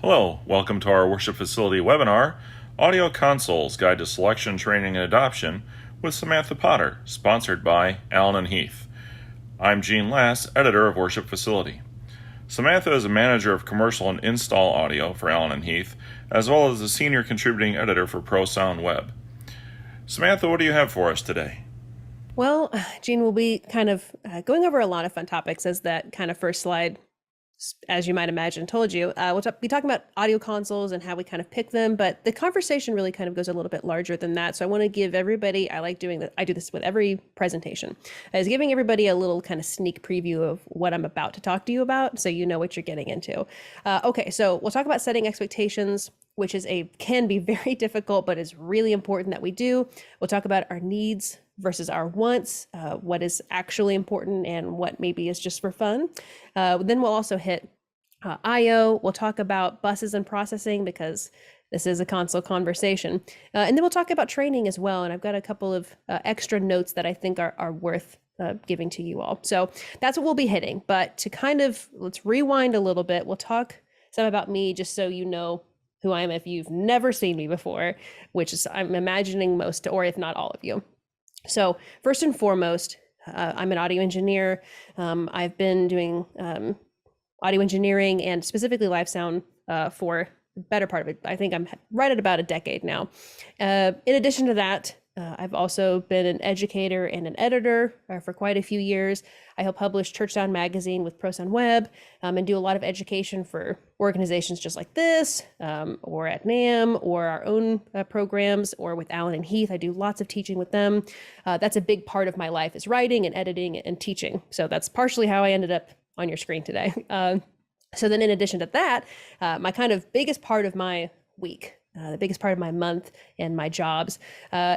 Hello, welcome to our worship facility webinar, Audio Consoles Guide to Selection, Training, and Adoption with Samantha Potter, sponsored by Allen and Heath. I'm Gene Lass, editor of Worship Facility. Samantha is a manager of commercial and install audio for Allen and Heath, as well as a senior contributing editor for ProSound Web. Samantha, what do you have for us today? Well, Gene, we'll be kind of going over a lot of fun topics, as that kind of first slide, as you might imagine, told you. We'll be talking about audio consoles and how we kind of pick them, but the conversation really kind of goes a little bit larger than that. So I want to give everybody, I do this with every presentation, is giving everybody a little kind of sneak preview of what I'm about to talk to you about, so you know what you're getting into. Okay, so we'll talk about setting expectations, which can be very difficult, but is really important that we do. We'll talk about our needs versus our wants, what is actually important and what maybe is just for fun. Then we'll also hit IO. We'll talk about buses and processing, because this is a console conversation. And then we'll talk about training as well. And I've got a couple of extra notes that I think are worth giving to you all. So that's what we'll be hitting. But let's rewind a little bit. We'll talk some about me, just so you know who I am if you've never seen me before, which is, I'm imagining most, or if not all of you. So first and foremost, I'm an audio engineer. I've been doing audio engineering and specifically live sound for the better part of it. I think I'm right at about a decade now. In addition to that, I've also been an educator and an editor for quite a few years. I help publish Church Sound Magazine with ProSound Web, and do a lot of education for organizations just like this, or at NAM, or our own programs, or with Allen and Heath. I do lots of teaching with them. That's a big part of my life, is writing and editing and teaching. So that's partially how I ended up on your screen today. So then in addition to that, my kind of biggest part of my week, the biggest part of my month and my jobs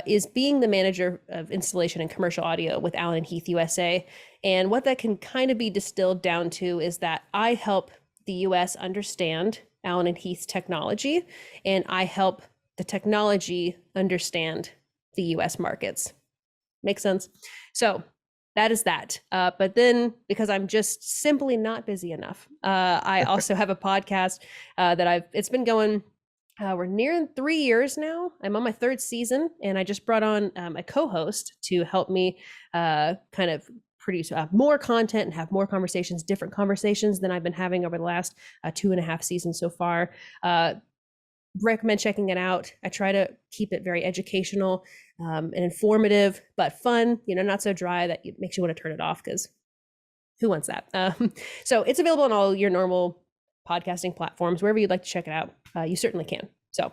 is being the manager of installation and commercial audio with Allen and Heath USA. And what that can kind of be distilled down to is that I help the US understand Allen and Heath's technology, and I help the technology understand the US markets. Makes sense? So that is that. But then, because I'm just simply not busy enough, I also have a podcast it's been going, we're nearing 3 years now. I'm on my third season, and I just brought on a co-host to help me kind of produce more content and have more conversations, different conversations than I've been having over the last 2.5 seasons so far. Recommend checking it out. I try to keep it very educational and informative, but fun, not so dry that it makes you want to turn it off, because who wants that? So it's available on all your normal podcasting platforms, wherever you'd like to check it out. You certainly can. So,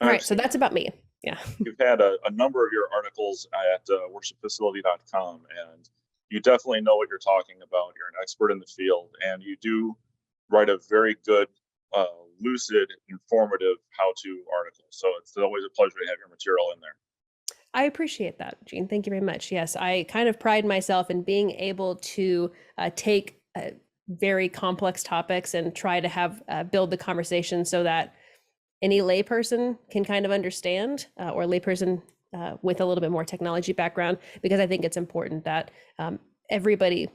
all right. So that's about me. Yeah. You've had a number of your articles at worshipfacility.com, and you definitely know what you're talking about. You're an expert in the field, and you do write a very good, lucid, informative how-to article. So it's always a pleasure to have your material in there. I appreciate that, Gene. Thank you very much. Yes, I kind of pride myself in being able to take very complex topics and try to have build the conversation so that any layperson can kind of understand, or layperson with a little bit more technology background, because I think it's important that everybody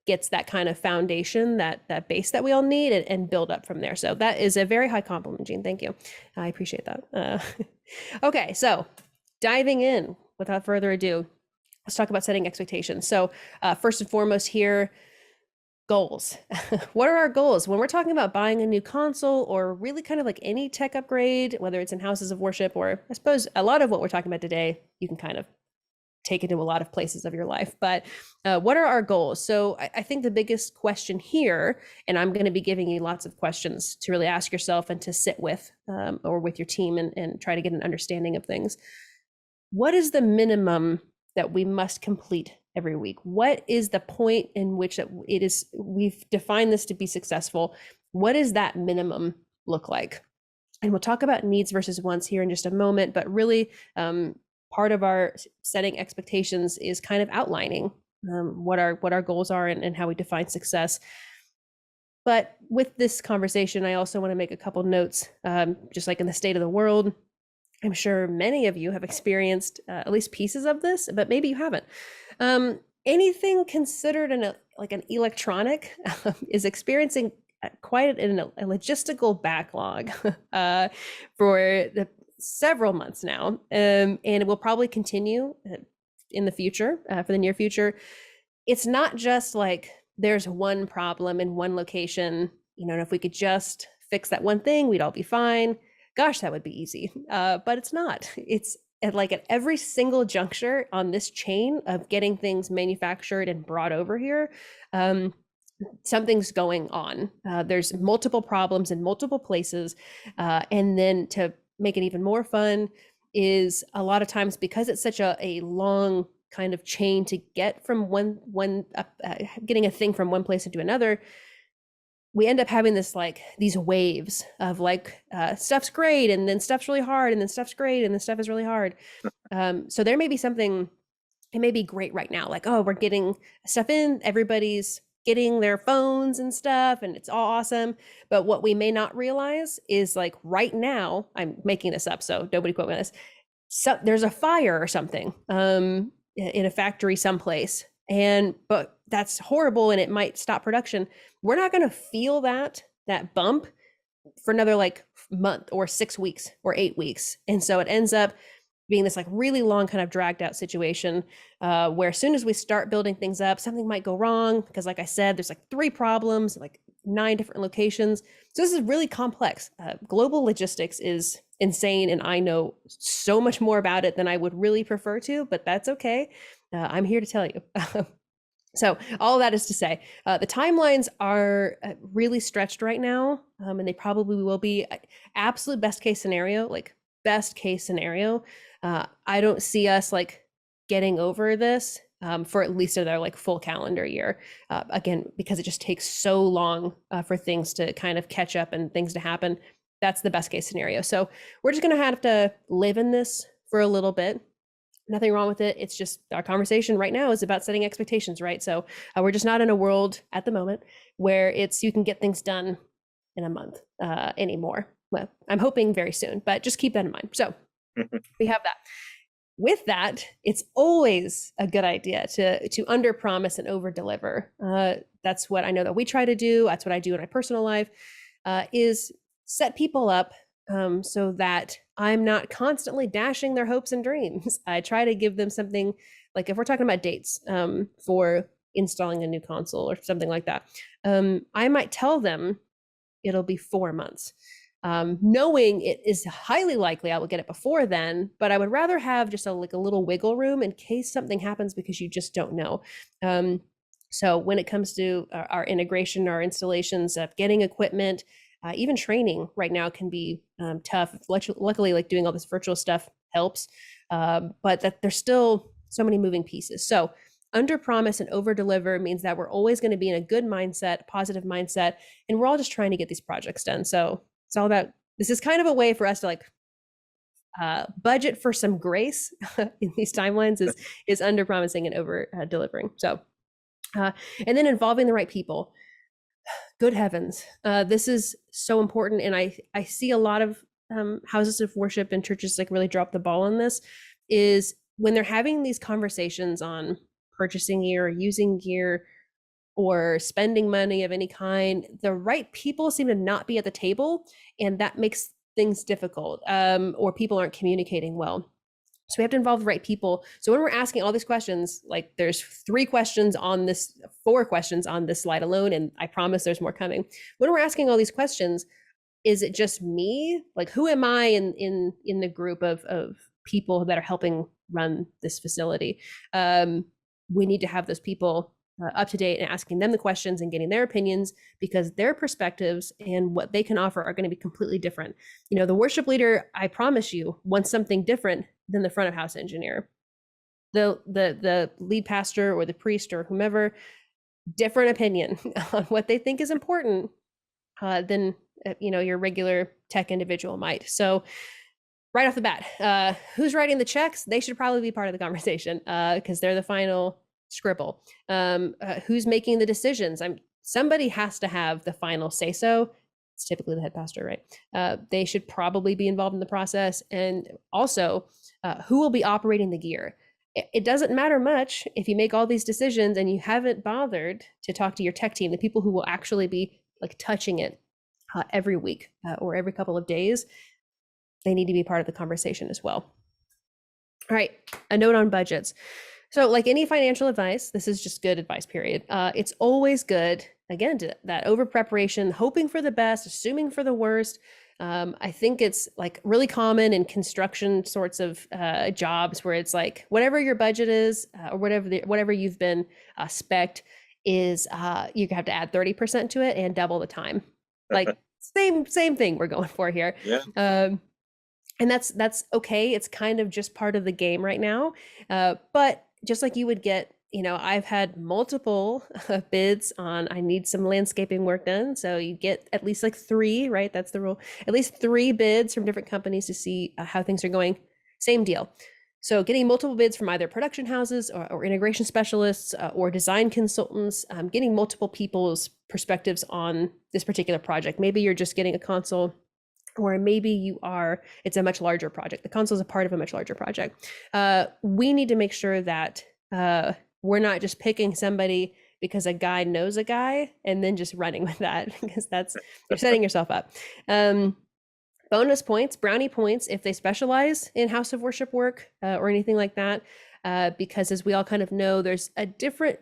gets that kind of foundation, that base that we all need, and build up from there. So that is a very high compliment, Gene. Thank you. I appreciate that. Okay, so diving in without further ado, let's talk about setting expectations. So first and foremost here, goals. What are our goals when we're talking about buying a new console, or really kind of like any tech upgrade, whether it's in houses of worship, or I suppose a lot of what we're talking about today, you can kind of take it to a lot of places of your life. But what are our goals? So I think the biggest question here, and I'm going to be giving you lots of questions to really ask yourself and to sit with, or with your team, and try to get an understanding of things. What is the minimum that we must complete every week? What is the point in which we've defined this to be successful? What does that minimum look like? And we'll talk about needs versus wants here in just a moment, but really part of our setting expectations is kind of outlining what our goals are, and how we define success. But with this conversation, I also want to make a couple notes, just like in the state of the world. I'm sure many of you have experienced at least pieces of this, but maybe you haven't. Anything considered an electronic is experiencing quite a logistical backlog for several months now, and it will probably continue in the future, for the near future. It's not just like there's one problem in one location, and if we could just fix that one thing, we'd all be fine. Gosh, that would be easy. But it's not. It's at every single juncture on this chain of getting things manufactured and brought over here, something's going on. There's multiple problems in multiple places. And then to make it even more fun is a lot of times, because it's such a long kind of chain to get from getting a thing from one place into another, we end up having these waves of stuff's great, and then stuff's really hard, and then stuff's great, and then stuff is really hard. So there may be something, it may be great right now, oh, we're getting stuff in, everybody's getting their phones and stuff, and it's all awesome. But what we may not realize is right now, I'm making this up, so nobody quote me on this. So there's a fire or something in a factory someplace, but that's horrible, and it might stop production. We're not going to feel that bump for another month or 6 weeks or 8 weeks. And so it ends up being this really long kind of dragged out situation where as soon as we start building things up, something might go wrong because, like I said, there's 3 problems, 9 different locations. So this is really complex. Global logistics is insane, and I know so much more about it than I would really prefer to, but that's okay. I'm here to tell you. So all of that is to say, the timelines are really stretched right now, and they probably will be. Absolute best case scenario, best case scenario. I don't see us getting over this for at least another full calendar year. Again, because it just takes so long for things to kind of catch up and things to happen. That's the best case scenario. So we're just going to have to live in this for a little bit. Nothing wrong with it. It's just our conversation right now is about setting expectations, right? So we're just not in a world at the moment where you can get things done in a month anymore. Well, I'm hoping very soon, but just keep that in mind. So we have that. With that, it's always a good idea to under promise and over deliver. That's what I know that we try to do. That's what I do in my personal life, is set people up so that I'm not constantly dashing their hopes and dreams. I try to give them something, if we're talking about dates for installing a new console or something like that, I might tell them it'll be 4 months. Knowing it is highly likely I will get it before then, but I would rather have just a little wiggle room in case something happens, because you just don't know. So when it comes to our integration, our installations of getting equipment, even training right now can be tough. Luckily, doing all this virtual stuff helps, but that there's still so many moving pieces. So under promise and over deliver means that we're always going to be in a good mindset, positive mindset, and we're all just trying to get these projects done. So it's all about, this is kind of a way for us to budget for some grace in these timelines is under promising and over delivering. So, and then involving the right people. Good heavens. This is so important. And I see a lot of houses of worship and churches really drop the ball on this, is when they're having these conversations on purchasing gear or using gear or spending money of any kind, the right people seem to not be at the table, and that makes things difficult, or people aren't communicating well. So we have to involve the right people. So when we're asking all these questions, there's 4 questions on this slide alone, and I promise there's more coming. When we're asking all these questions, is it just me? Who am I in the group of people that are helping run this facility? We need to have those people up to date and asking them the questions and getting their opinions, because their perspectives and what they can offer are going to be completely different. The worship leader, I promise you, wants something different than the front of house engineer. The lead pastor or the priest or whomever, different opinion on what they think is important than your regular tech individual might. So right off the bat, who's writing the checks? They should probably be part of the conversation because they're the final scribble. Who's making the decisions? Somebody has to have the final say so. It's typically the head pastor, right? They should probably be involved in the process. And also, who will be operating the gear? It doesn't matter much if you make all these decisions and you haven't bothered to talk to your tech team, the people who will actually be like touching it every week or every couple of days, they need to be part of the conversation as well. All right, a note on budgets. So like any financial advice, this is just good advice, period. It's always good, again, to that over preparation, hoping for the best, assuming for the worst. I think it's like really common in construction sorts of jobs where it's like whatever your budget is or whatever you've been spec'd is, you have to add 30% to it and double the time. Like same thing we're going for here. Yeah. And that's okay. It's kind of just part of the game right now. But just like you would get, I've had multiple bids on, I need some landscaping work done. So you get at least like 3, right? That's the rule. At least 3 bids from different companies to see how things are going. Same deal. So getting multiple bids from either production houses or integration specialists or design consultants, getting multiple people's perspectives on this particular project. Maybe you're just getting a console, or maybe it's a much larger project. The console is a part of a much larger project. We need to make sure that we're not just picking somebody because a guy knows a guy and then just running with that, because you're setting yourself up. Bonus points, brownie points, if they specialize in house of worship work or anything like that, because as we all kind of know, there's a different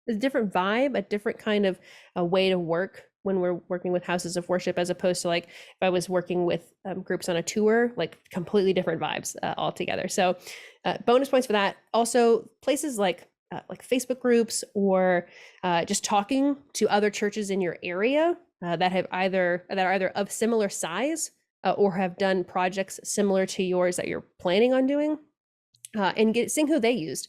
vibe, a different kind of a way to work when we're working with houses of worship, as opposed to like if I was working with groups on a tour, like completely different vibes altogether. So bonus points for that. Also places like Facebook groups or just talking to other churches in your area that are either of similar size or have done projects similar to yours that you're planning on doing, and seeing who they used,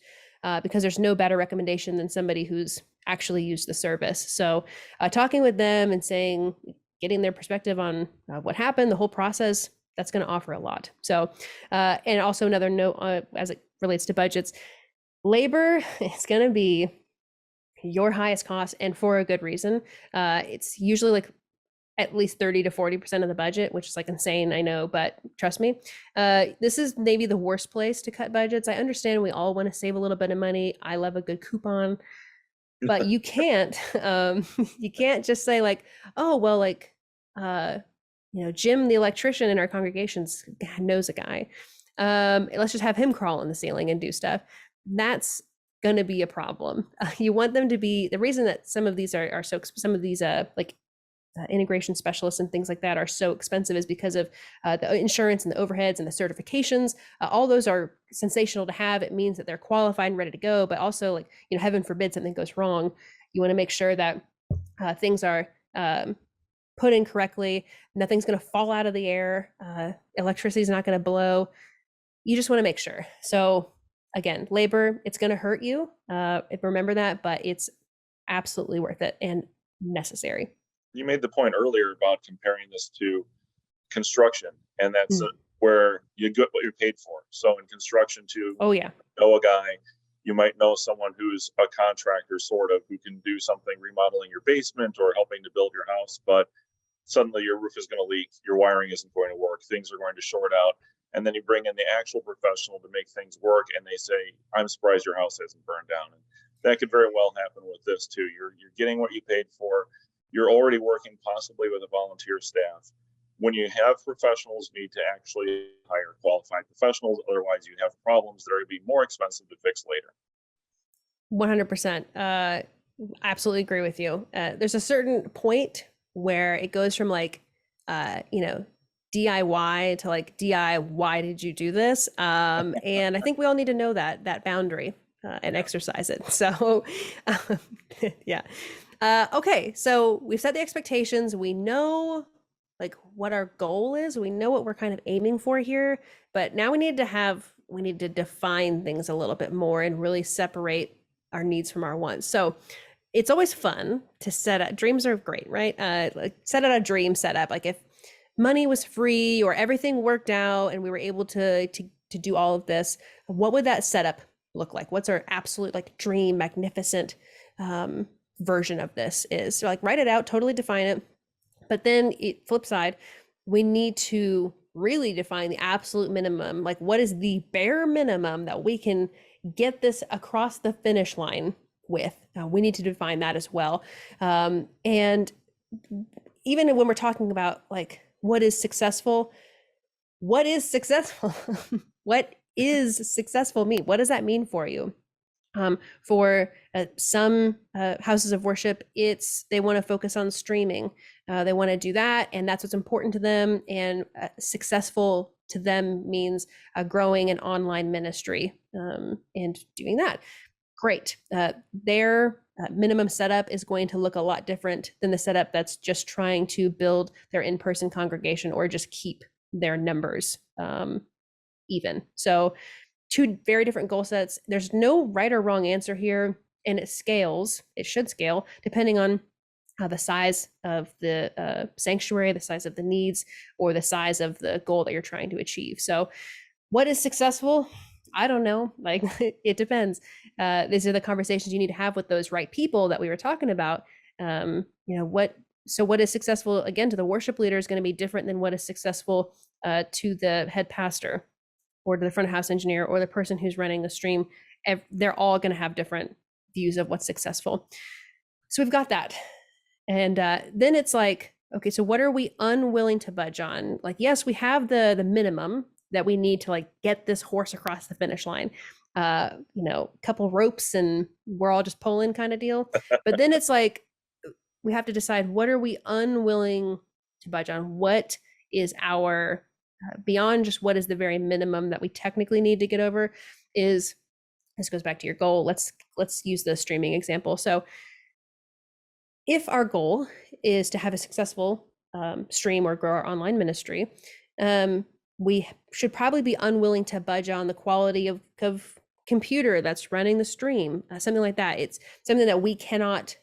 because there's no better recommendation than somebody who's actually used the service. So talking with them and getting their perspective on what happened, the whole process, that's going to offer a lot. So, and also another note as it relates to budgets, labor is going to be your highest cost, and for a good reason. It's usually like at least 30 to 40% of the budget, which is like insane, I know, but trust me, this is maybe the worst place to cut budgets. I understand we all want to save a little bit of money. I love a good coupon, but you can't just say like, oh, well, like, Jim, the electrician in our congregations knows a guy. Let's just have him crawl on the ceiling and do stuff. That's going to be a problem. You want them to be, the reason that some of these integration specialists and things like that are so expensive is because of the insurance and the overheads and the certifications. All those are sensational to have. It means that they're qualified and ready to go, but also like, heaven forbid something goes wrong. You want to make sure that things are put in correctly. Nothing's going to fall out of the air. Electricity is not going to blow. You just want to make sure. So again, labor, it's going to hurt you. Remember that, but it's absolutely worth it and necessary. You made the point earlier about comparing this to construction, and that's where you get what you're paid for. So in construction too, know a guy, you might know someone who's a contractor sort of, who can do something remodeling your basement or helping to build your house, but suddenly your roof is going to leak, your wiring isn't going to work, things are going to short out. And then you bring in the actual professional to make things work, and they say, I'm surprised your house hasn't burned down. And that could very well happen with this too. You're getting what you paid for. You're already working possibly with a volunteer staff. When you have professionals, you need to actually hire qualified professionals. Otherwise, you have problems that are going to be more expensive to fix later. 100%. Absolutely agree with you. There's a certain point where it goes from like, DIY to like DI, why did you do this? And I think we all need to know that boundary and exercise it. So, yeah. Okay, so we've set the expectations. We know like what our goal is. We know what we're kind of aiming for here, but now we need to define things a little bit more and really separate our needs from our wants. So it's always fun to set up, dreams are great, right? Like set out a dream setup. Like if money was free or everything worked out and we were able to do all of this, what would that setup look like? What's our absolute like dream, magnificent, version of this is? So like write it out, totally define it. But then flip side, we need to really define the absolute minimum. Like what is the bare minimum that we can get this across the finish line with? We need to define that as well. And even when we're talking about like what is successful, what is successful? What is successful mean? What does that mean for you? For some houses of worship, they want to focus on streaming. They want to do that, and that's what's important to them. And successful to them means growing an online ministry and doing that. Great. Their minimum setup is going to look a lot different than the setup that's just trying to build their in-person congregation or just keep their numbers even. So two very different goal sets. There's no right or wrong answer here, and it should scale depending on the size of the sanctuary, the size of the needs, or the size of the goal that you're trying to achieve. So what is successful? I don't know. Like, it depends. These are the conversations you need to have with those right people that we were talking about. What is successful, again, to the worship leader is going to be different than what is successful to the head pastor or to the front of house engineer or the person who's running the stream. They're all going to have different views of what's successful. So we've got that. And then it's like, okay, so what are we unwilling to budge on? Like, yes, we have the minimum that we need to like get this horse across the finish line. Couple ropes and we're all just pulling kind of deal. But then it's like, we have to decide, what are we unwilling to budge on? What is our beyond just what is the very minimum that we technically need to get over? This goes back to your goal. Let's use the streaming example. So if our goal is to have a successful stream or grow our online ministry, we should probably be unwilling to budge on the quality of computer that's running the stream, something like that. It's something that we cannot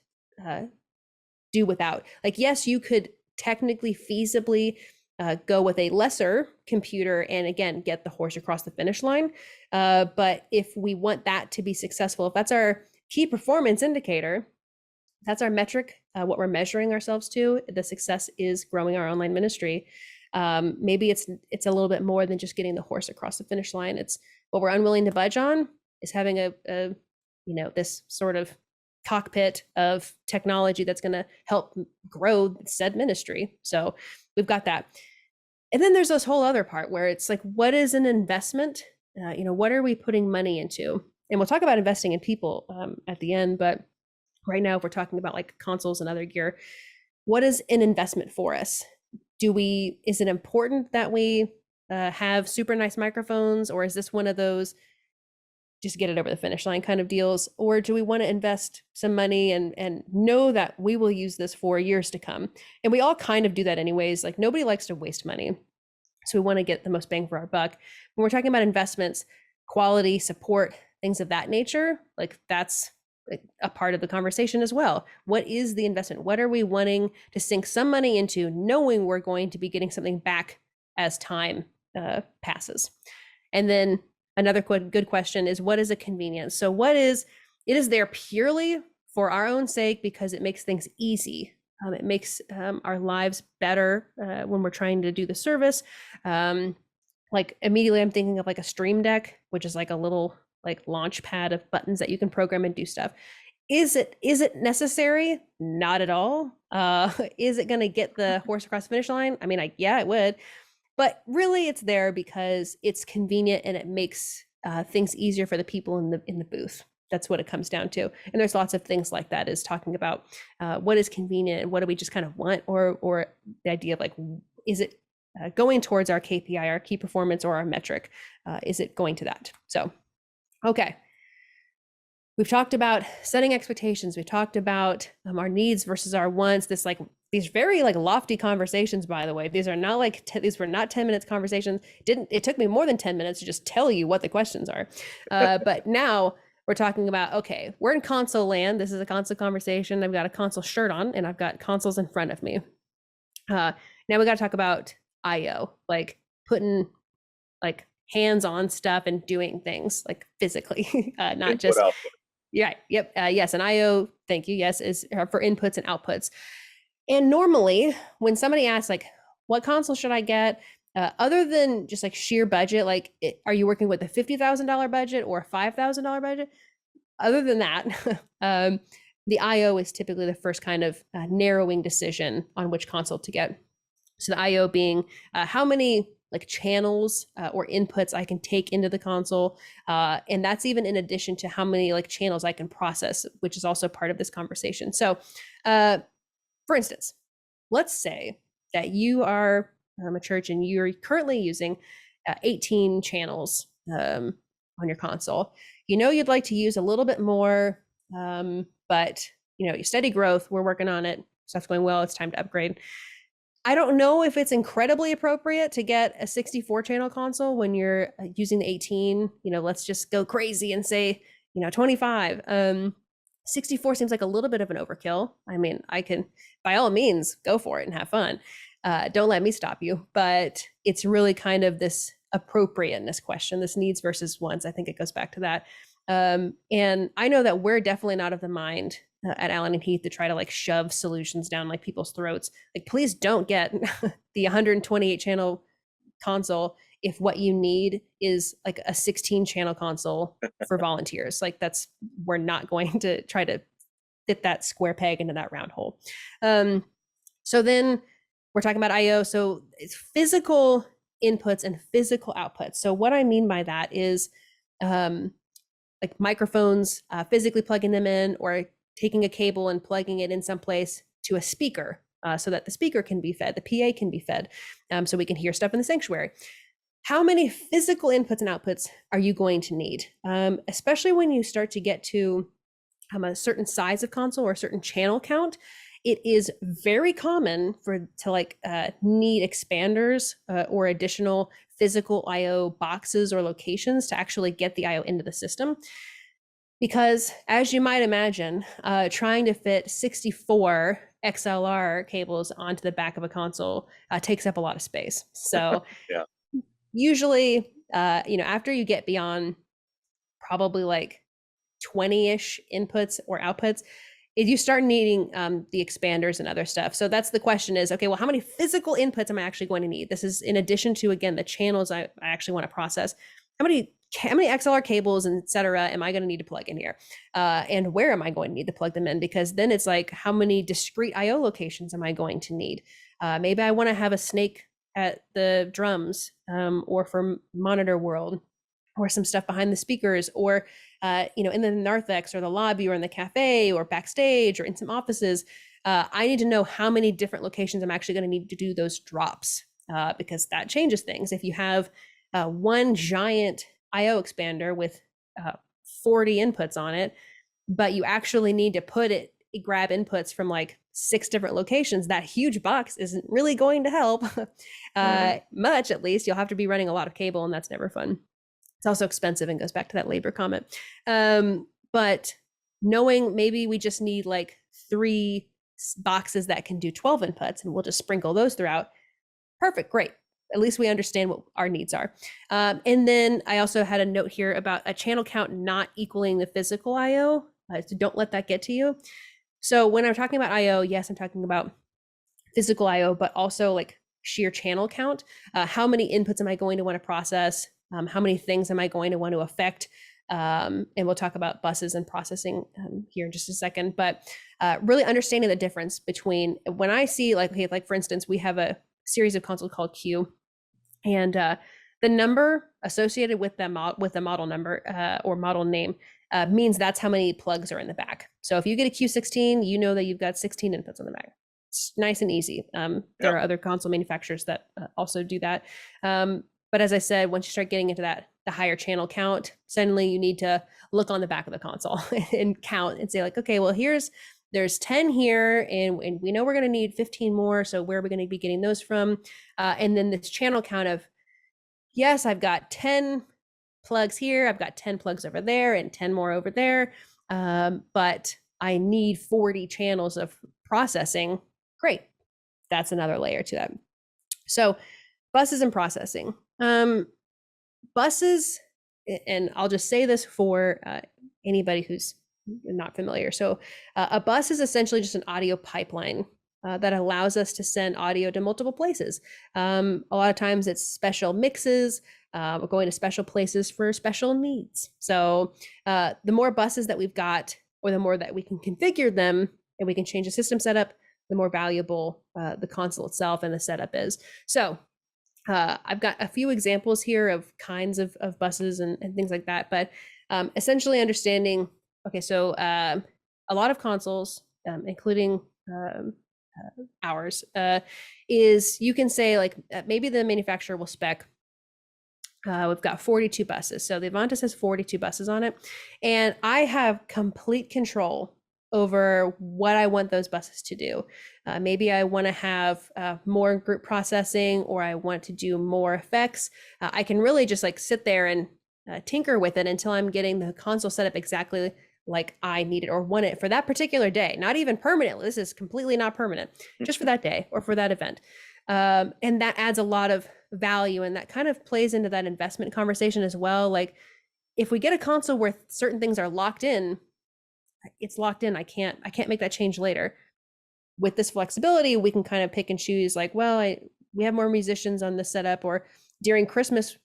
do without. Like, yes, you could technically feasibly go with a lesser computer and again get the horse across the finish line. But if we want that to be successful, if that's our key performance indicator, that's our metric, what we're measuring ourselves to, the success is growing our online ministry. Maybe it's a little bit more than just getting the horse across the finish line. It's what we're unwilling to budge on is having this sort of cockpit of technology that's going to help grow said ministry. So we've got that. And then there's this whole other part where it's like, what is an investment? What are we putting money into? And we'll talk about investing in people at the end, but right now, if we're talking about like consoles and other gear, what is an investment for us? Is it important that we have super nice microphones, or is this one of those just get it over the finish line kind of deals? Or do we want to invest some money and know that we will use this for years to come? And we all kind of do that anyways. Like, nobody likes to waste money. So we want to get the most bang for our buck. When we're talking about investments, quality, support, things of that nature, like that's a part of the conversation as well. What is the investment? What are we wanting to sink some money into, knowing we're going to be getting something back as time passes? And then another good question is, what is a convenience? So it is there purely for our own sake because it makes things easy. It makes our lives better when we're trying to do the service. Like, immediately I'm thinking of like a Stream Deck, which is like a little like launch pad of buttons that you can program and do stuff. Is it necessary? Not at all. Is it going to get the horse across the finish line? I mean, yeah, it would. But really, it's there because it's convenient and it makes things easier for the people in the booth. That's what it comes down to. And there's lots of things like that, is talking about what is convenient and what do we just kind of want, or the idea of like, is it going towards our KPI, our key performance, or our metric? Is it going to that? So, okay. We've talked about setting expectations. We've talked about our needs versus our wants. These very like lofty conversations, by the way. These are not like these were not 10 minutes conversations. It took me more than 10 minutes to just tell you what the questions are. But now we're talking about, okay, we're in console land. This is a console conversation. I've got a console shirt on and I've got consoles in front of me. Now we got to talk about IO, like putting like hands-on stuff and doing things like physically, not Input, just output. Yeah. Yep. Yes. And IO, thank you. Yes, is for inputs and outputs. And normally when somebody asks like, what console should I get? Other than just like sheer budget, like are you working with a $50,000 budget or a $5,000 budget? Other than that, the IO is typically the first kind of narrowing decision on which console to get. So the IO being how many like channels or inputs I can take into the console. And that's even in addition to how many like channels I can process, which is also part of this conversation. So for instance, let's say that you are a church and you're currently using 18 channels on your console. You know, you'd like to use a little bit more, but you know, steady growth, we're working on it. Stuff's going well. It's time to upgrade. I don't know if it's incredibly appropriate to get a 64 channel console when you're using the 18. You know, let's just go crazy and say, you know, 25. 64 seems like a little bit of an overkill. I mean, I can, by all means, go for it and have fun. Don't let me stop you. But it's really kind of this appropriateness question, this needs versus wants. I think it goes back to that. And I know that we're definitely not of the mind at Allen and Heath to try to like shove solutions down like people's throats. Like, please don't get the 128 channel console if what you need is like a 16 channel console for volunteers. Like, that's, we're not going to try to fit that square peg into that round hole. So then we're talking about IO. So it's physical inputs and physical outputs. So what I mean by that is like microphones, physically plugging them in, or taking a cable and plugging it in someplace to a speaker so that the speaker can be fed, the PA can be fed, so we can hear stuff in the sanctuary. How many physical inputs and outputs are you going to need? Especially when you start to get to a certain size of console or a certain channel count, it is very common to need expanders or additional physical IO boxes or locations to actually get the IO into the system. Because as you might imagine, trying to fit 64 XLR cables onto the back of a console takes up a lot of space. So Yeah. Usually, after you get beyond probably like 20-ish inputs or outputs, you start needing the expanders and other stuff. So that's the question is, okay, well, how many physical inputs am I actually going to need? This is in addition to, again, the channels I actually want to process. How many XLR cables and et cetera am I going to need to plug in here? And where am I going to need to plug them in? Because then it's like, how many discrete IO locations am I going to need? Maybe I want to have a snake at the drums or for monitor world, or some stuff behind the speakers, or in the narthex or the lobby or in the cafe or backstage or in some offices. I need to know how many different locations I'm actually going to need to do those drops, because that changes things. If you have one giant IO expander with 40 inputs on it, but you actually need to grab inputs from like 6 different locations, that huge box isn't really going to help much. At least you'll have to be running a lot of cable, and that's never fun. It's also expensive and goes back to that labor comment. But knowing maybe we just need like 3 boxes that can do 12 inputs, and we'll just sprinkle those throughout. Perfect, great. At least we understand what our needs are. And then I also had a note here about a channel count not equaling the physical IO. So don't let that get to you. So when I'm talking about IO, yes, I'm talking about physical IO, but also like sheer channel count. How many inputs am I going to want to process? How many things am I going to want to affect? And we'll talk about buses and processing here in just a second. But really understanding the difference between when I see like for instance, we have a series of consoles called Q, and the number associated with the model number or model name means that's how many plugs are in the back. So if you get a Q16, you know that you've got 16 inputs on the back. It's nice and easy. There are other console manufacturers that also do that. But as I said, once you start getting into the higher channel count, suddenly you need to look on the back of the console and count and say like, okay, well, there's 10 here, and we know we're going to need 15 more. So where are we going to be getting those from? And then this channel count of, yes, I've got 10 plugs here, I've got 10 plugs over there, and 10 more over there. But I need 40 channels of processing. Great. That's another layer to that. So buses and processing. Buses, and I'll just say this for anybody who's not familiar. So a bus is essentially just an audio pipeline that allows us to send audio to multiple places. A lot of times it's special mixes, we're going to special places for special needs. So the more buses that we've got, or the more that we can configure them and we can change the system setup, the more valuable the console itself and the setup is. So I've got a few examples here of kinds of buses and things like that, but essentially understanding, okay, so a lot of consoles, including ours, is you can say like maybe the manufacturer will spec, we've got 42 buses. So the Avantis has 42 buses on it. And I have complete control over what I want those buses to do. Maybe I want to have more group processing, or I want to do more effects. I can really just like sit there and tinker with it until I'm getting the console set up exactly like I need it or want it for that particular day. Not even permanently. This is completely not permanent, just for that day or for that event. And that adds a lot of value, and that kind of plays into that investment conversation as well. Like if we get a console where certain things are locked in, it's locked in. I can't make that change later. With this flexibility, we can kind of pick and choose, like, well, we have more musicians on this setup, or during Christmas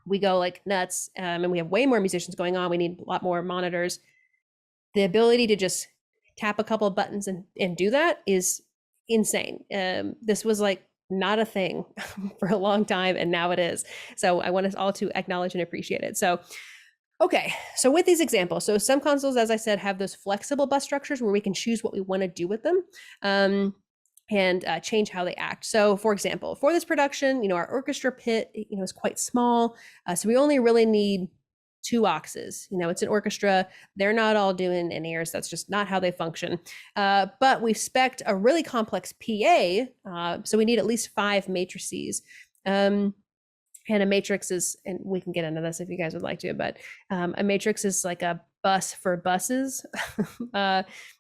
we go like nuts, and we have way more musicians going on. We need a lot more monitors. The ability to just tap a couple of buttons and do that is insane. This was like not a thing for a long time, and now it is. So I want us all to acknowledge and appreciate it. So, okay, so with these examples, so some consoles, as I said, have those flexible bus structures where we can choose what we want to do with them, and change how they act. So for example, for this production, our orchestra pit, is quite small. So we only really need 2 auxes. It's an orchestra. They're not all doing in-ears. That's just not how they function. But we've spec'd a really complex PA. So we need at least 5 matrices. And a matrix is, and we can get into this if you guys would like to, but a matrix is like a bus for buses,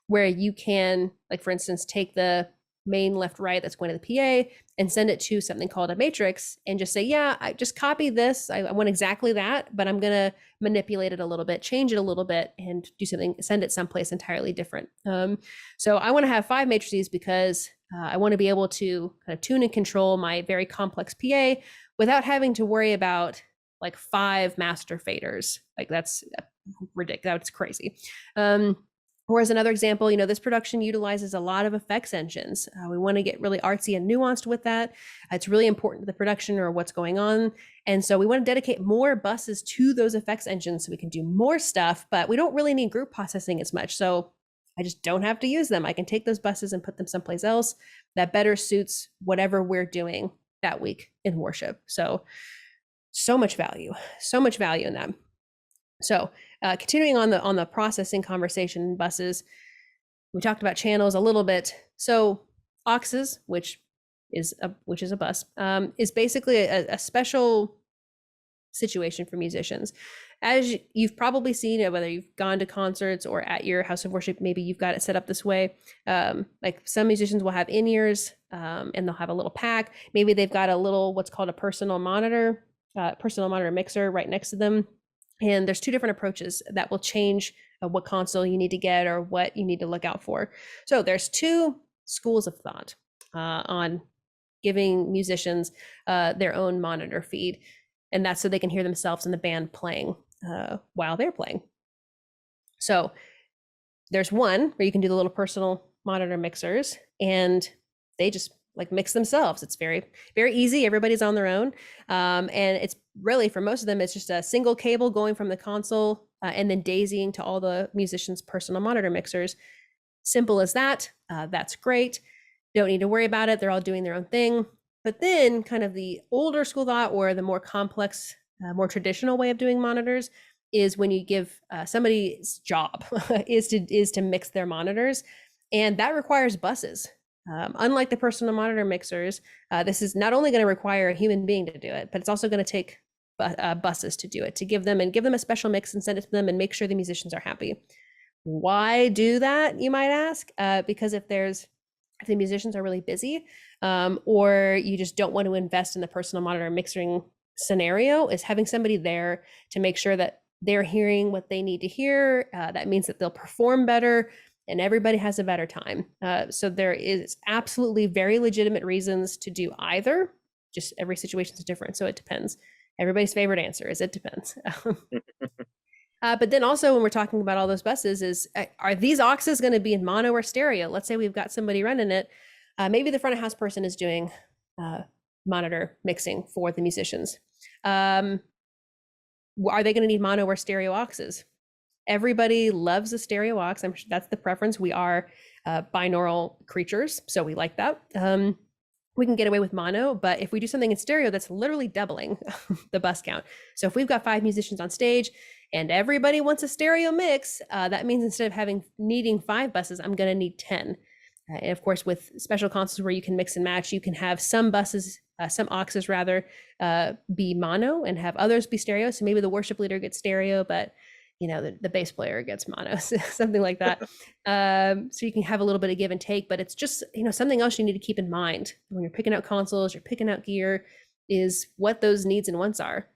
where you can, like, for instance, take the main left right that's going to the PA and send it to something called a matrix and just say, yeah, I just copy this. I want exactly that, but I'm going to manipulate it a little bit, change it a little bit, and do something, send it someplace entirely different. So I want to have 5 matrices because I want to be able to kind of tune and control my very complex PA without having to worry about like 5 master faders. Like that's ridiculous. That's crazy. Whereas another example, this production utilizes a lot of effects engines. We want to get really artsy and nuanced with that. It's really important to the production or what's going on. And so we want to dedicate more buses to those effects engines so we can do more stuff, but we don't really need group processing as much. So I just don't have to use them. I can take those buses and put them someplace else that better suits whatever we're doing that week in worship. So much value in that. So continuing on the processing conversation in buses, we talked about channels a little bit. So auxes, which is a bus, is basically a special situation for musicians. As you've probably seen, whether you've gone to concerts or at your house of worship, maybe you've got it set up this way. Like some musicians will have in-ears, and they'll have a little pack. Maybe they've got a little, what's called a personal monitor mixer right next to them. And there's 2 different approaches that will change what console you need to get or what you need to look out for. So there's 2 schools of thought on giving musicians their own monitor feed. And that's so they can hear themselves and the band playing while they're playing. So there's one where you can do the little personal monitor mixers, and they just like mix themselves. It's very, very easy. Everybody's on their own. And it's really, for most of them, it's just a single cable going from the console and then daisying to all the musicians' personal monitor mixers. Simple as that. That's great. Don't need to worry about it. They're all doing their own thing. But then kind of the older school thought, or the more complex, more traditional way of doing monitors, is when you give somebody's job is to mix their monitors. And that requires buses. Unlike the personal monitor mixers, this is not only going to require a human being to do it, but it's also going to take buses to do it, to give them a special mix and send it to them and make sure the musicians are happy. Why do that, you might ask? Because if the musicians are really busy, or you just don't want to invest in the personal monitor mixing scenario, is having somebody there to make sure that they're hearing what they need to hear. That means that they'll perform better and everybody has a better time. So there is absolutely very legitimate reasons to do either. Just every situation is different, so it depends. Everybody's favorite answer is it depends. But then also when we're talking about all those buses is, are these auxes going to be in mono or stereo? Let's say we've got somebody running it. Maybe the front of house person is doing monitor mixing for the musicians. Are they going to need mono or stereo auxes? Everybody loves a stereo aux. I'm sure that's the preference. We are binaural creatures, so we like that. We can get away with mono, but if we do something in stereo, that's literally doubling the bus count. So if we've got 5 musicians on stage and everybody wants a stereo mix, that means instead of needing 5 buses, I'm going to need 10. And of course, with special consoles where you can mix and match, you can have some buses, some auxes rather, be mono and have others be stereo. So maybe the worship leader gets stereo, but the bass player gets mono, something like that. So you can have a little bit of give and take, but it's just, something else you need to keep in mind when you're picking out consoles, you're picking out gear, is what those needs and wants are.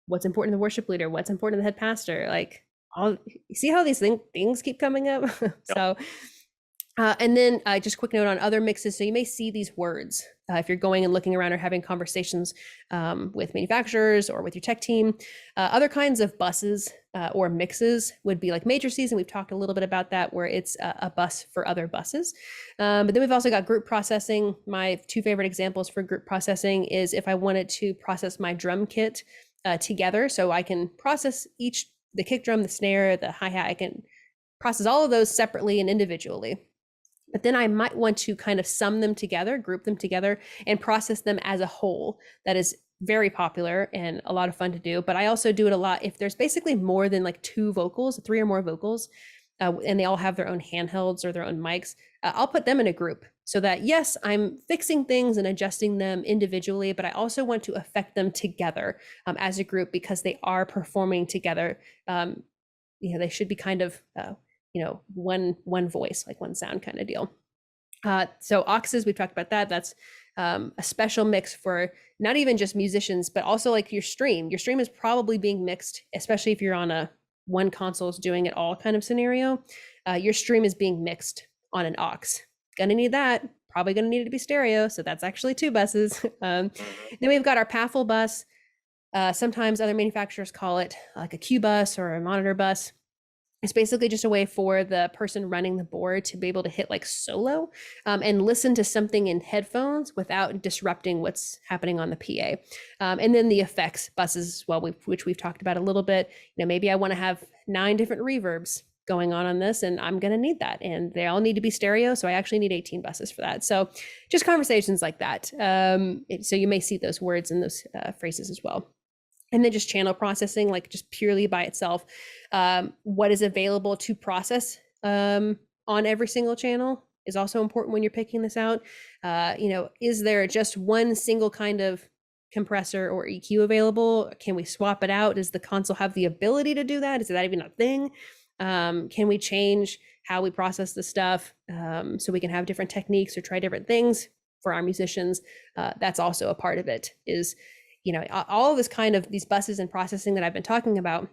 What's important to the worship leader, what's important to the head pastor, like you see how these things keep coming up. So and then just quick note on other mixes. So you may see these words if you're going and looking around or having conversations with manufacturers or with your tech team. Other kinds of buses or mixes would be like matrices, and we've talked a little bit about that, where it's a bus for other buses. But then we've also got group processing. My 2 favorite examples for group processing is if I wanted to process my drum kit together, so I can process the kick drum, the snare, the hi-hat, I can process all of those separately and individually. But then I might want to kind of sum them together, group them together, and process them as a whole. That is very popular and a lot of fun to do. But I also do it a lot if there's basically more than like 2 vocals, 3 or more vocals, and they all have their own handhelds or their own mics. I'll put them in a group so that, yes, I'm fixing things and adjusting them individually, but I also want to affect them together as a group because they are performing together. They should be kind of one voice, like one sound kind of deal. So auxes, we've talked about that. That's a special mix for not even just musicians, but also like your stream. Your stream is probably being mixed, especially if you're on a one console's doing it all kind of scenario. Your stream is being mixed on an aux. Gonna need that. Probably gonna need it to be stereo. So that's actually 2 buses. Then we've got our PAFL bus. Sometimes other manufacturers call it like a Q bus or a monitor bus. It's basically just a way for the person running the board to be able to hit like solo and listen to something in headphones without disrupting what's happening on the PA. And then the effects buses as well, which we've talked about a little bit. Maybe I want to have 9 different reverbs going on this, and I'm going to need that. And they all need to be stereo, so I actually need 18 buses for that. So just conversations like that. So you may see those words and those phrases as well. And then just channel processing, like just purely by itself, what is available to process on every single channel is also important when you're picking this out. Is there just one single kind of compressor or EQ available? Can we swap it out? Does the console have the ability to do that? Is that even a thing? Can we change how we process the stuff so we can have different techniques or try different things for our musicians? That's also a part of it, is all of this kind of these buses and processing that I've been talking about,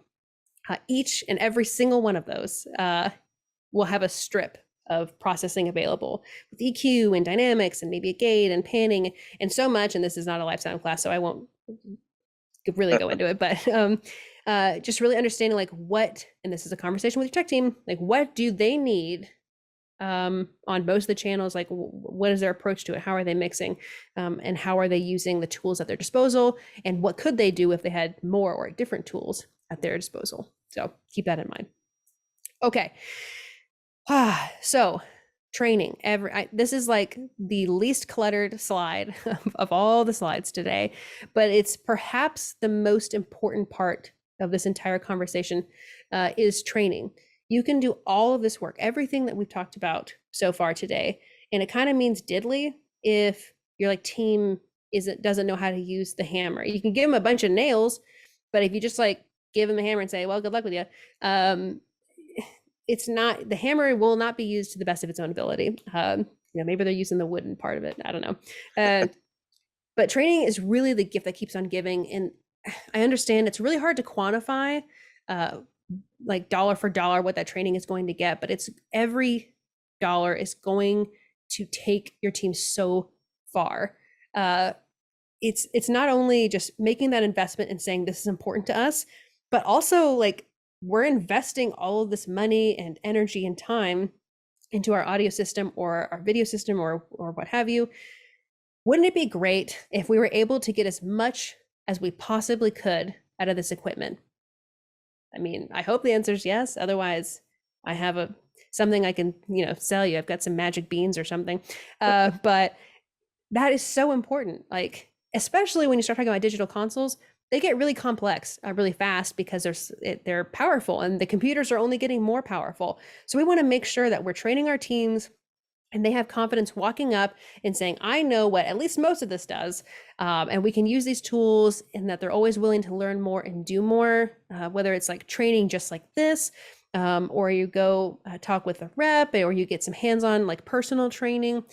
each and every single one of those will have a strip of processing available with EQ and dynamics and maybe a gate and panning and so much. And this is not a live sound class, so I won't really go into it, but just really understanding like what, and this is a conversation with your tech team, like what do they need on most of the channels, like what is their approach to it, how are they mixing, and how are they using the tools at their disposal, and what could they do if they had more or different tools at their disposal. So keep that in mind. Okay, so training. This is like the least cluttered slide of all the slides today, but it's perhaps the most important part of this entire conversation is training. You can do all of this work, everything that we've talked about so far today, and it kind of means diddly if your like team doesn't know how to use the hammer. You can give them a bunch of nails, but if you just like give them a hammer and say, well, good luck with you, it's not, the hammer will not be used to the best of its own ability. Maybe they're using the wooden part of it. I don't know. But training is really the gift that keeps on giving. And I understand it's really hard to quantify like dollar for dollar what that training is going to get, but it's every dollar is going to take your team so far. It's not only just making that investment and saying this is important to us, but also like we're investing all of this money and energy and time into our audio system or our video system or what have you. Wouldn't it be great if we were able to get as much as we possibly could out of this equipment? I mean, I hope the answer is yes. Otherwise, I have something I can, sell you. I've got some magic beans or something. But that is so important. Like, especially when you start talking about digital consoles, they get really complex really fast because they're powerful, and the computers are only getting more powerful. So we want to make sure that we're training our teams and they have confidence walking up and saying, I know what at least most of this does, and we can use these tools, and that they're always willing to learn more and do more, whether it's like training just like this, or you go talk with a rep, or you get some hands-on like personal training.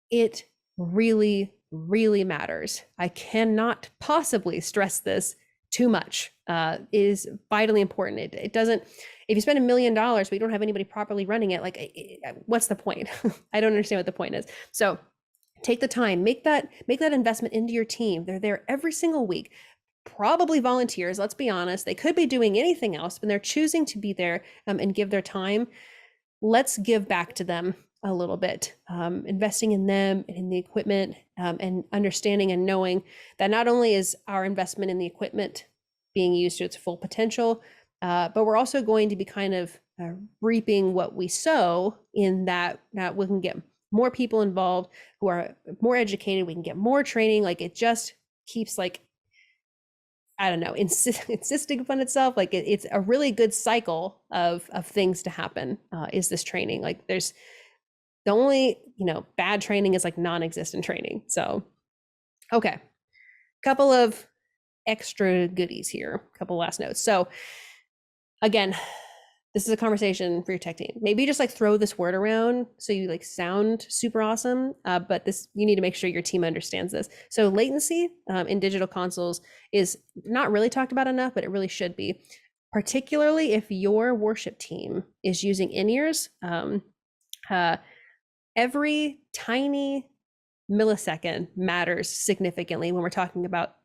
It really, really matters. I cannot possibly stress this too much. It is vitally important. It doesn't, if you spend $1 million, but you don't have anybody properly running it, like, what's the point? I don't understand what the point is. So take the time, make that investment into your team. They're there every single week, probably volunteers. Let's be honest. They could be doing anything else, but they're choosing to be there and give their time. Let's give back to them a little bit, investing in them and in the equipment, and understanding and knowing that not only is our investment in the equipment being used to its full potential, but we're also going to be kind of reaping what we sow, in that we can get more people involved who are more educated. We can get more training. Like, it just keeps, like, I don't know, insisting upon itself. Like, it's a really good cycle of things to happen, is this training. Like, there's the only, bad training is like non-existent training. So, okay. Couple of extra goodies here, a couple last notes. So again, this is a conversation for your tech team. Maybe just like throw this word around so you like sound super awesome, but you need to make sure your team understands this. So latency in digital consoles is not really talked about enough, but it really should be, particularly if your worship team is using in-ears. Every tiny millisecond matters significantly when we're talking about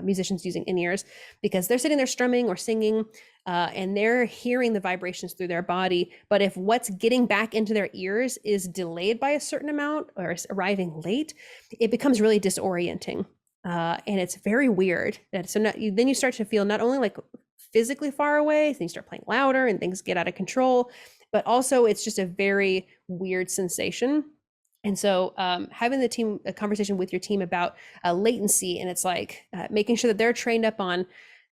musicians using in-ears, because they're sitting there strumming or singing, and they're hearing the vibrations through their body. But if what's getting back into their ears is delayed by a certain amount or is arriving late, it becomes really disorienting. And it's very weird. Then you start to feel not only like physically far away, then you start playing louder and things get out of control, but also it's just a very weird sensation. And so having a conversation with your team about latency, and it's like making sure that they're trained up on,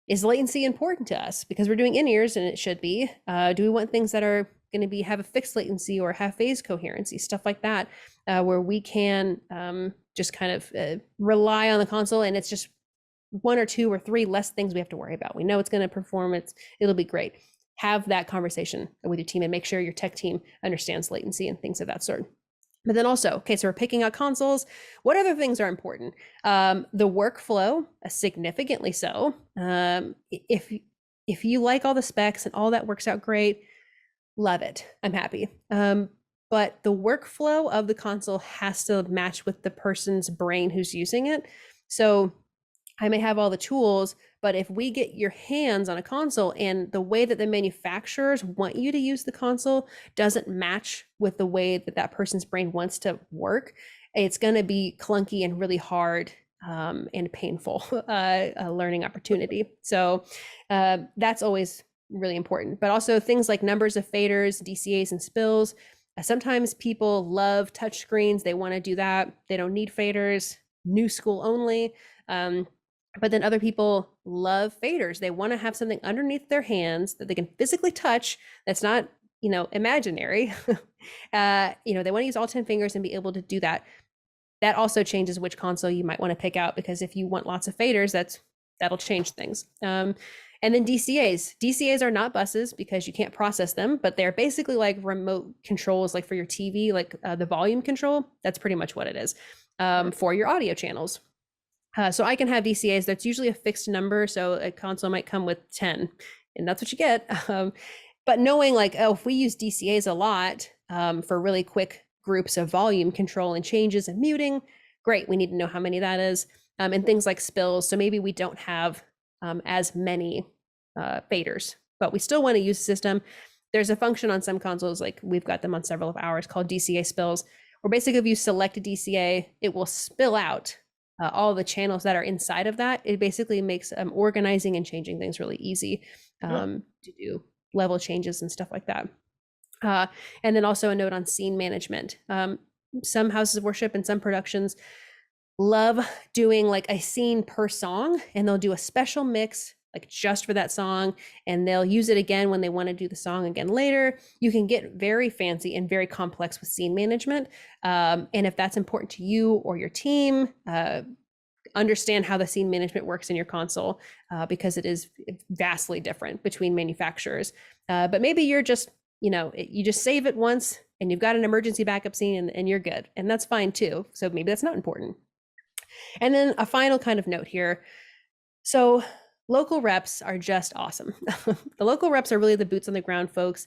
is latency important to us? Because we're doing in-ears, and it should be. Do we want things that are going to have a fixed latency or have phase coherency, stuff like that, where we can just kind of rely on the console, and it's just 1 or 2 or 3 less things we have to worry about. We know it's going to perform. It'll be great. Have that conversation with your team and make sure your tech team understands latency and things of that sort. But then also, okay, so we're picking out consoles. What other things are important? The workflow, significantly so. If you like all the specs and all that works out great, love it. I'm happy. But the workflow of the console has to match with the person's brain who's using it. So I may have all the tools, but if we get your hands on a console and the way that the manufacturers want you to use the console doesn't match with the way that person's brain wants to work, it's going to be clunky and really hard and painful learning opportunity. So that's always really important. But also things like numbers of faders, DCAs, and spills. Sometimes people love touch screens. They want to do that. They don't need faders. New school only. But then other people love faders. They want to have something underneath their hands that they can physically touch that's not, imaginary. They want to use all 10 fingers and be able to do that. That also changes which console you might want to pick out, because if you want lots of faders, that'll change things. And then DCAs. DCAs are not buses because you can't process them, but they're basically like remote controls, like for your TV, like the volume control. That's pretty much what it is for your audio channels. So I can have DCAs that's usually a fixed number. So a console might come with 10, and that's what you get. But knowing like, if we use DCAs a lot for really quick groups of volume control and changes and muting, great. We need to know how many that is. And things like spills. So maybe we don't have as many faders but we still want to use the system. There's a function on some consoles, like we've got them on several of ours, called DCA spills, where basically if you select a DCA, it will spill out all the channels that are inside of that. It basically makes organizing and changing things really easy to do level changes and stuff like that. And then also a note on scene management. Some houses of worship and some productions love doing like a scene per song, and they'll do a special mix like just for that song, and they'll use it again when they want to do the song again later. You can get very fancy and very complex with scene management. And if that's important to you or your team, understand how the scene management works in your console, because it is vastly different between manufacturers. But maybe you're just, you just save it once and you've got an emergency backup scene and you're good. And that's fine too. So maybe that's not important. And then a final kind of note here. So local reps are just awesome. The local reps are really the boots on the ground folks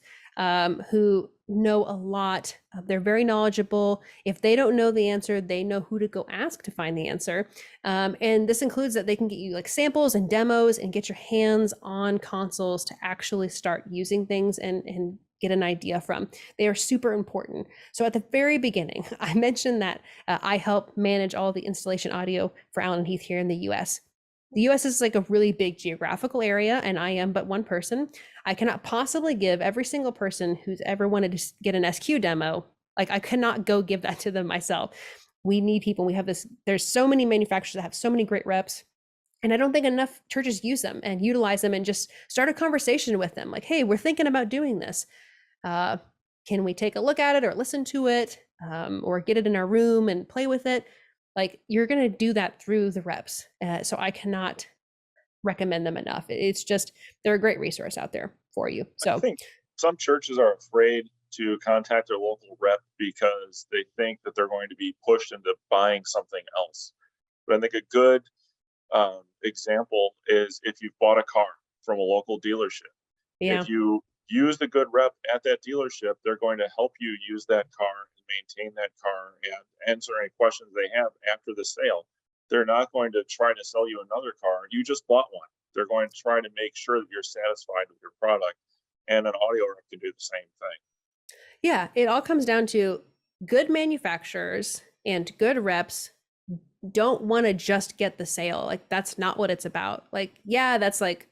who know a lot. They're very knowledgeable. If they don't know the answer, they know who to go ask to find the answer. And this includes that they can get you like samples and demos and get your hands on consoles to actually start using things and get an idea from. They are super important. So at the very beginning, I mentioned that I help manage all the installation audio for Allen and Heath here in the US. The US is like a really big geographical area, and I am but one person. I cannot possibly give every single person who's ever wanted to get an SQ demo, like I cannot go give that to them myself. We need people. We have this, there's so many manufacturers that have so many great reps. And I don't think enough churches use them and utilize them and just start a conversation with them. Like, hey, we're thinking about doing this. Can we take a look at it or listen to it, or get it in our room and play with it? Like, you're going to do that through the reps. So I cannot recommend them enough. It's just, they're a great resource out there for you. So I think some churches are afraid to contact their local rep because they think that they're going to be pushed into buying something else. But I think a good example is if you've bought a car from a local dealership. yeah, If you use the good rep at that dealership, they're going to help you use that car and maintain that car and answer any questions they have after the sale. They're not going to try to sell you another car. You just bought one. They're going to try to make sure that you're satisfied with your product, and an audio rep can do the same thing. yeah, it all comes down to good manufacturers and good reps don't want to just get the sale. Like, that's not what it's about. Like, yeah, that's like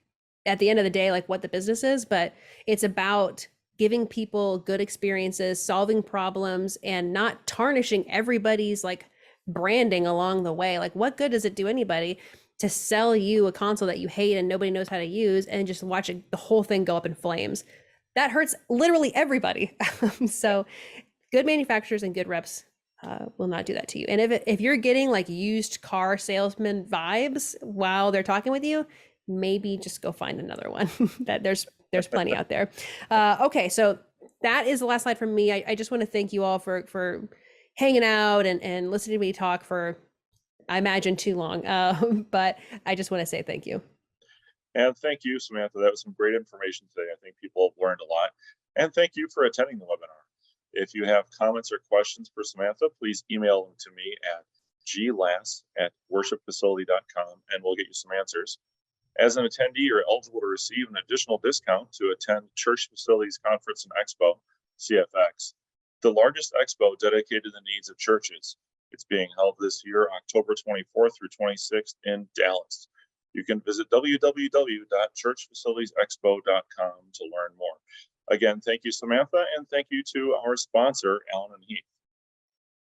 at the end of the day, like what the business is, but it's about giving people good experiences, solving problems, and not tarnishing everybody's like branding along the way. Like, what good does it do anybody to sell you a console that you hate and nobody knows how to use and just watch it, the whole thing go up in flames? That hurts literally everybody. So good manufacturers and good reps will not do that to you. And if you're getting like used car salesman vibes while they're talking with you, maybe just go find another one. That there's plenty out there. Okay, so that is the last slide from me. I just want to thank you all for hanging out and listening to me talk for, I imagine, too long. But I just want to say thank you. And thank you, Samantha. That was some great information today. I think people have learned a lot. And thank you for attending the webinar. If you have comments or questions for Samantha, please email them to me at glass@worshipfacility.com, and we'll get you some answers. As an attendee, you're eligible to receive an additional discount to attend Church Facilities Conference and Expo, CFX, the largest expo dedicated to the needs of churches. It's being held this year, October 24th through 26th in Dallas. You can visit www.churchfacilitiesexpo.com to learn more. Again, thank you, Samantha, and thank you to our sponsor, Allen and Heath.